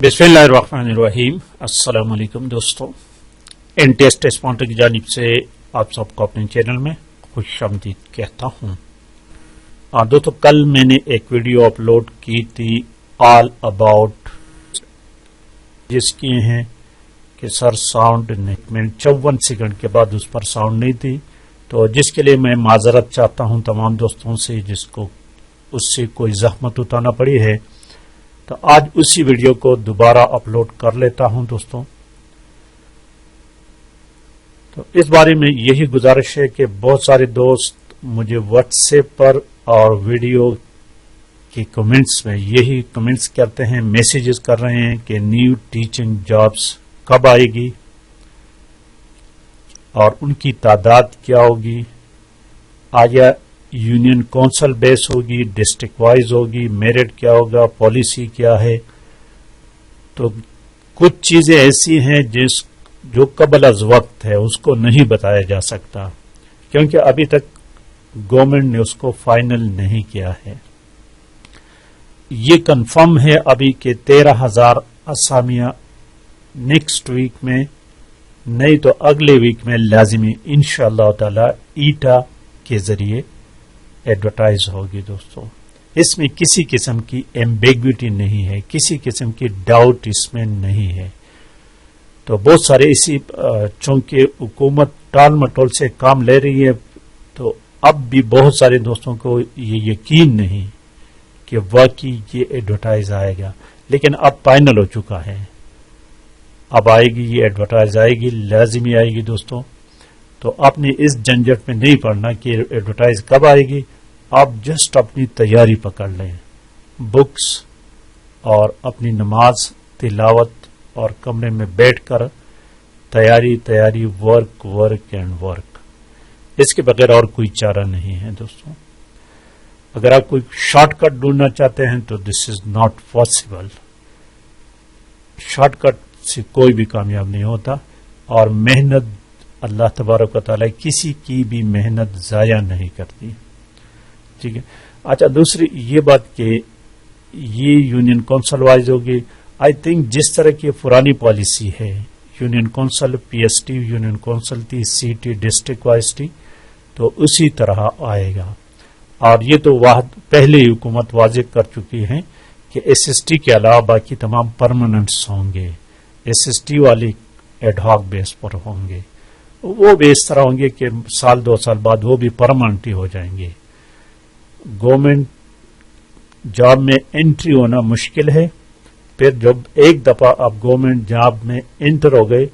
बिस्मिल्लाहिर्रहमानिर्रहीम। अस्सलाम वालेकुम दोस्तों, टेस्ट स्पॉन्सर की जानिब से आप सबको अपने चैनल में खुशामदीद कहता हूँ। दोस्तों, कल मैंने एक वीडियो अपलोड की थी ऑल अबाउट, जिसकी हैं कि सर साउंड नहीं, 54 सेकंड के बाद उस पर साउंड नहीं थी, तो जिसके लिए मैं माजरत चाहता हूँ तमाम दोस्तों से जिसको उससे कोई जहमत उठाना पड़ी है। तो आज उसी वीडियो को दोबारा अपलोड कर लेता हूं दोस्तों। तो इस बारे में यही गुजारिश है कि बहुत सारे दोस्त मुझे व्हाट्सएप पर और वीडियो के कमेंट्स में यही कमेंट्स करते हैं, मैसेजेस कर रहे हैं कि न्यू टीचिंग जॉब्स कब आएगी और उनकी तादाद क्या होगी, आया यूनियन काउंसिल बेस होगी, डिस्ट्रिक्ट वाइज होगी, मेरिट क्या होगा, पॉलिसी क्या है। तो कुछ चीजें ऐसी हैं जो कबल अज वक्त है, उसको नहीं बताया जा सकता क्योंकि अभी तक गवर्नमेंट ने उसको फाइनल नहीं किया है। ये कंफर्म है अभी के 13,000 असामियां नेक्स्ट वीक में, नहीं तो अगले वीक में लाजिमी इंशाअल्लाह ताला ईटा के जरिए एडवर्टाइज होगी दोस्तों। इसमें किसी किस्म की एम्बिग्विटी नहीं है, किसी किस्म की डाउट इसमें नहीं है। तो बहुत सारे इसी चूंकि हुकूमत टाल मटोल से काम ले रही है, तो अब भी बहुत सारे दोस्तों को ये यकीन नहीं कि वाकई ये एडवर्टाइज आएगा, लेकिन अब फाइनल हो चुका है। अब आएगी, ये एडवर्टाइज आएगी, लाजिमी आएगी दोस्तों। तो आपने इस झंझट में नहीं पड़ना कि एडवर्टाइज कब आएगी। आप जस्ट अपनी तैयारी पकड़ लें, बुक्स और अपनी नमाज, तिलावत और कमरे में बैठकर तैयारी, वर्क एंड वर्क। इसके बगैर और कोई चारा नहीं है दोस्तों। अगर आप कोई शॉर्टकट ढूंढना चाहते हैं तो this is not possible. Shortcut से कोई भी कामयाब नहीं होता, और मेहनत अल्लाह तबारक व तआला किसी की भी मेहनत जाया नहीं करती। ठीक है। अच्छा, दूसरी ये बात कि ये यूनियन काउंसिल वाइज होगी। आई थिंक जिस तरह की पुरानी पॉलिसी है, union council PST union council थी, सीटी डिस्ट्रिक्ट वाइज थी, तो उसी तरह आएगा। और ये तो पहले ही हुकूमत वाज़ेह कर चुकी है कि एसएसटी के अलावा बाकी तमाम परमानेंट्स होंगे। एसएसटी वाली एडहॉक बेस पर होंगे, वो भी इस तरह होंगे कि साल 2 साल बाद वो भी परमानेंट ही हो जाएंगे। गवर्नमेंट जॉब में एंट्री होना मुश्किल है, फिर जब एक दफा आप गवर्नमेंट जॉब में एंटर हो गए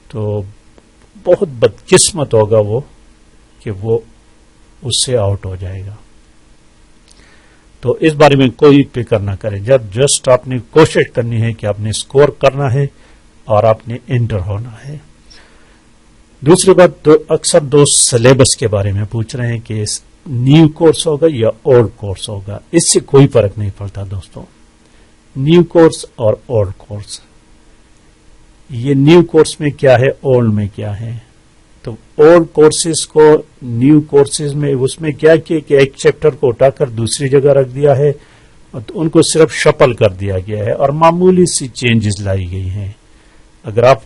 तो बहुत बदकिस्मत होगा वो कि वो उससे आउट हो जाएगा। तो इस बारे में कोई फिक्र ना करें। जब जस्ट आपने कोशिश करनी है कि आपने स्कोर करना है और आपने एंटर होना है। दूसरी बात, तो अक्सर दोस्त सिलेबस के बारे में पूछ रहे हैं कि न्यू कोर्स होगा या ओल्ड कोर्स होगा। इससे कोई फर्क नहीं पड़ता दोस्तों, न्यू कोर्स और ओल्ड कोर्स। ये न्यू कोर्स में क्या है, ओल्ड में क्या है। तो ओल्ड कोर्सेज को न्यू कोर्सेज में उसमें क्या किया कि एक चैप्टर को उठाकर दूसरी जगह रख दिया है, और उनको सिर्फ शफल कर दिया गया है और मामूली सी चेंजेस लाई गई हैं। अगर आप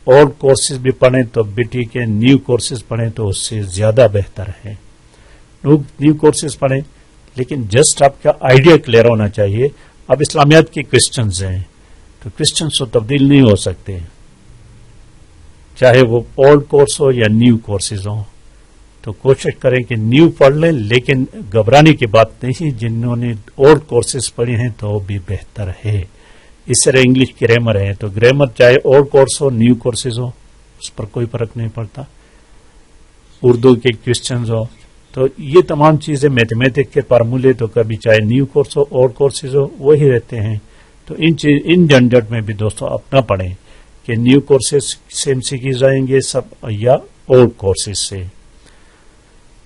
ओल्ड कोर्सेज भी पढ़ें तो बीटी के, न्यू कोर्सेज पढ़ें तो उससे ज्यादा बेहतर है। न्यू कोर्सेज पढ़ें, लेकिन जस्ट आपका आइडिया क्लियर होना चाहिए। अब इस्लामियात के क्वेश्चंस हैं, तो क्वेश्चंस तो तब्दील नहीं हो सकते, चाहे वो ओल्ड कोर्स हो या न्यू कोर्सेज हो। तो कोशिश करें कि न्यू पढ़ लें, लेकिन घबराने की बात नहीं। जिन्होंने ओल्ड कोर्सेज पढ़े हैं तो वो भी बेहतर है। इस तरह इंग्लिश की ग्रामर है, तो ग्रामर चाहे ओल्ड कोर्स हो न्यू कोर्सेज हो, उस पर कोई फर्क नहीं पड़ता। उर्दू के क्वेश्चंस हो, तो ये तमाम चीजें, मैथमेटिक्स के फार्मूले तो कभी चाहे न्यू कोर्स हो ओल्ड कोर्सेज हो वही रहते हैं। तो इन झंझट में भी दोस्तों अपना पढ़ें कि न्यू कोर्सेज सेम सीखी जाएंगे सब या ओल्ड कोर्सेज से।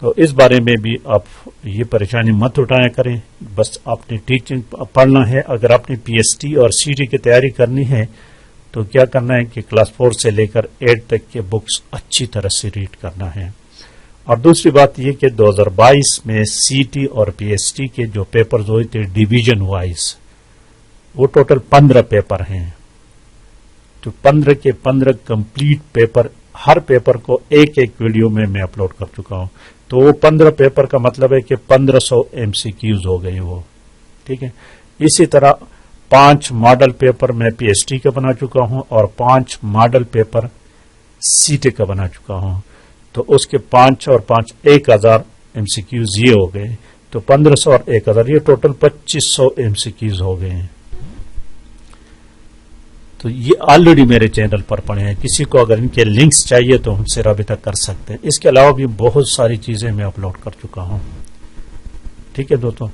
तो इस बारे में भी आप ये परेशानी मत उठाया करें। बस आपने टीचिंग पढ़ना है। अगर आपने पीएसटी और सीटी की तैयारी करनी है तो क्या करना है कि क्लास 4 से लेकर 8 तक के बुक्स अच्छी तरह से रीड करना है। और दूसरी बात यह कि 2022 में सीटी और पीएसटी के जो पेपर्स हुए थे डिवीजन वाइज, وہ ٹوٹل 15 پیپر ہیں. تو 15 کے 15 کمپلیٹ پیپر، ہر پیپر کو ایک ایک ویڈیو میں اپلوڈ کر چکا ہوں. تو وہ 15 پیپر کا مطلب ہے کہ 1500 MCQs ہو گئے وہ. ٹھیک ہے. اسی طرح 5 ماڈل پیپر میں PhD کا بنا چکا ہوں اور 5 ماڈل پیپر CTE کا بنا چکا ہوں. تو اس کے 5 اور 5 1000 MCQs یہ ہو گئے. تو 1500 اور 1000 یہ ٹوٹل 2500 MCQs ہو گئے ہیں. تو یہ آلریڈی میرے چینل پر پڑے ہیں. کسی کو اگر ان کے لنکس چاہیے تو ہم سے رابطہ کر سکتے ہیں. اس کے علاوہ بھی بہت ساری چیزیں میں اپلوڈ کر چکا ہوں. ٹھیک ہے دوستوں.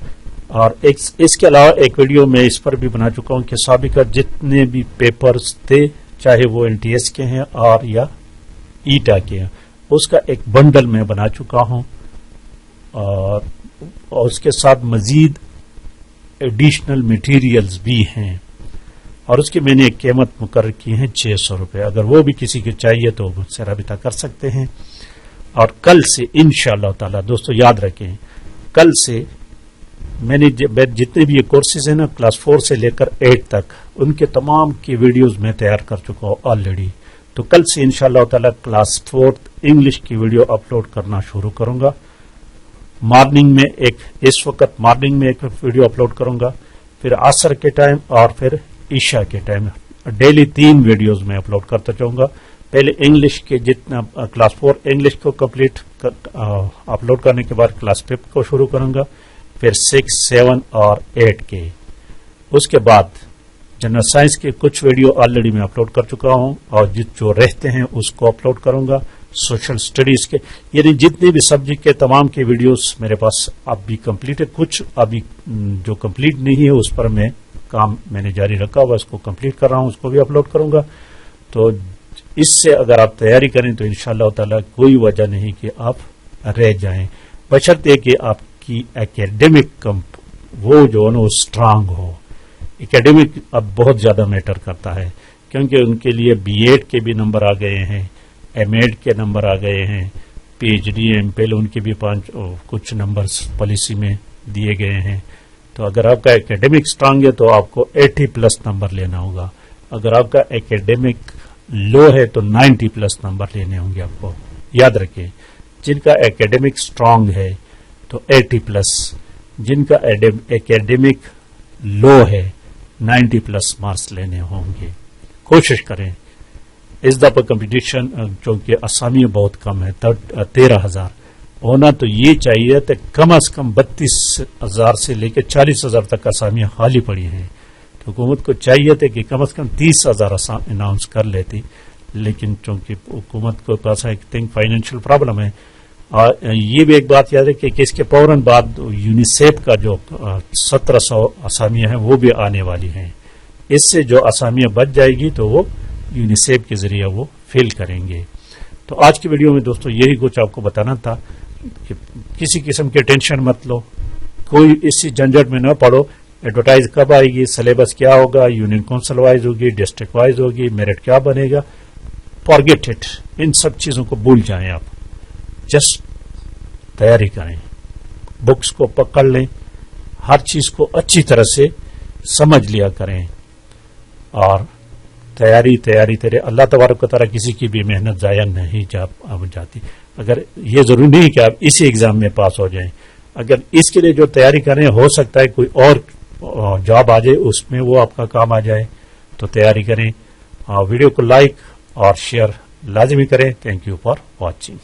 اور اس کے علاوہ ایک ویڈیو میں اس پر بھی بنا چکا ہوں کہ سابقہ جتنے بھی پیپرز تھے، چاہے وہ NTS کے ہیں اور یا ETA کے ہیں، اس کا ایک بنڈل میں بنا چکا ہوں. اور اس کے ساتھ مزید ایڈیشنل مٹیریلز بھی ہیں. اور اس کی میں نے ایک قیمت مقرر کی ہے 600 روپے. اگر وہ بھی کسی کو چاہیے تو مجھ سے رابطہ کر سکتے ہیں. اور کل سے انشاءاللہ تعالی دوستو یاد رکھیں، کل سے میں نے جتنے بھی یہ کورسز ہیں نا کلاس 4 سے لے کر 8 تک، ان کے تمام کی ویڈیوز میں تیار کر چکا ہوں آلریڈی. تو کل سے انشاءاللہ تعالی کلاس 4 انگلش کی ویڈیو اپلوڈ کرنا شروع کروں گا. مارننگ میں اس وقت مارننگ میں ایک ویڈیو اپلوڈ کروں گا، پھر عصر کے ٹائم اور پھر عشاء کے ٹائم. ڈیلی 3 ویڈیوز میں اپلوڈ کرتا جاؤں گا. پہلے انگلش کے جتنا کلاس 4 انگلش کو کمپلیٹ اپلوڈ کرنے کے بعد کلاس 5 کو شروع کروں گا، پھر 6، 7 اور 8 کے. اس کے بعد جنرل سائنس کے کچھ ویڈیو آلریڈی میں اپلوڈ کر چکا ہوں اور جو رہتے ہیں اس کو اپلوڈ کروں گا. سوشل سٹڈیز کے یعنی جتنے بھی سبجیکٹ کے تمام کے ویڈیوز میرے پاس اب بھی کمپلیٹ ہے. کچھ ابھی جو کمپلیٹ نہیں ہے اس پر میں نے جاری رکھا ہوا، اس کو کمپلیٹ کر رہا ہوں، اس کو بھی اپلوڈ کروں گا. تو اس سے اگر آپ تیاری کریں تو انشاءاللہ تعالی کوئی وجہ نہیں کہ آپ رہ جائیں، بشرطے کہ آپ کی ایکیڈیمک وہ جو ہے نا وہ اسٹرانگ ہو. ایکیڈیمک اب بہت زیادہ میٹر کرتا ہے، کیونکہ ان کے لیے BEd کے بھی نمبر آ گئے ہیں، MAd کے نمبر آ گئے ہیں، PhD MPhil ان کے بھی کچھ نمبرز پالیسی میں دیے گئے ہیں. تو اگر آپ کا ایکیڈیمک اسٹرانگ ہے تو آپ کو 80+ نمبر لینا ہوگا. اگر آپ کا ایکیڈیمک لو ہے تو 90+ نمبر لینے ہوں گے آپ کو. یاد رکھیں، جن کا ایکیڈیمک اسٹرانگ ہے تو 80+، جن کا ایکیڈیمک لو ہے 90+ مارکس لینے ہوں گے. کوشش کریں. اس دفعہ کمپٹیشن چونکہ اسامی بہت کم ہے، 13,000 ہونا تو یہ چاہیے کہ کم از کم 32,000 سے لے کے 40,000 تک اسامیاں خالی پڑی ہیں. تو حکومت کو چاہیے تھا کہ کم از کم 30,000 اناؤنس کر لیتی، لیکن چونکہ حکومت کو پاس فائنینشیل پرابلم ہے. اور یہ بھی ایک بات یاد ہے کہ اس کے فوراً بعد یونیسیف کا جو 1700 اسامیاں ہیں وہ بھی آنے والی ہیں. اس سے جو اسامیاں بچ جائے گی تو وہ یونیسیف کے ذریعے وہ فل کریں گے. تو آج کی ویڈیو میں دوستو یہی کچھ آپ کو بتانا تھا کہ کسی قسم کے ٹینشن مت لو، کوئی اسی جھنجٹ میں نہ پڑو. ایڈورٹائز کب آئے گی، سلیبس کیا ہوگا، یونین کونسل وائز ہوگی، ڈسٹرکٹ وائز ہوگی، میرٹ کیا بنے گا، فارگیٹ اٹ. ان سب چیزوں کو بھول جائیں. آپ جسٹ تیاری کریں، بکس کو پکڑ لیں، ہر چیز کو اچھی طرح سے سمجھ لیا کریں. اور تیاری اللہ تبارک و تعالیٰ کسی کی بھی محنت ضائع نہیں جاتی. اگر یہ ضروری نہیں کہ آپ اسی ایگزام میں پاس ہو جائیں، اگر اس کے لیے جو تیاری کریں ہو سکتا ہے کوئی اور جاب آ جائے اس میں وہ آپ کا کام آ جائے، تو تیاری کریں. ویڈیو کو لائک اور شیئر لازمی کریں. Thank you for watching.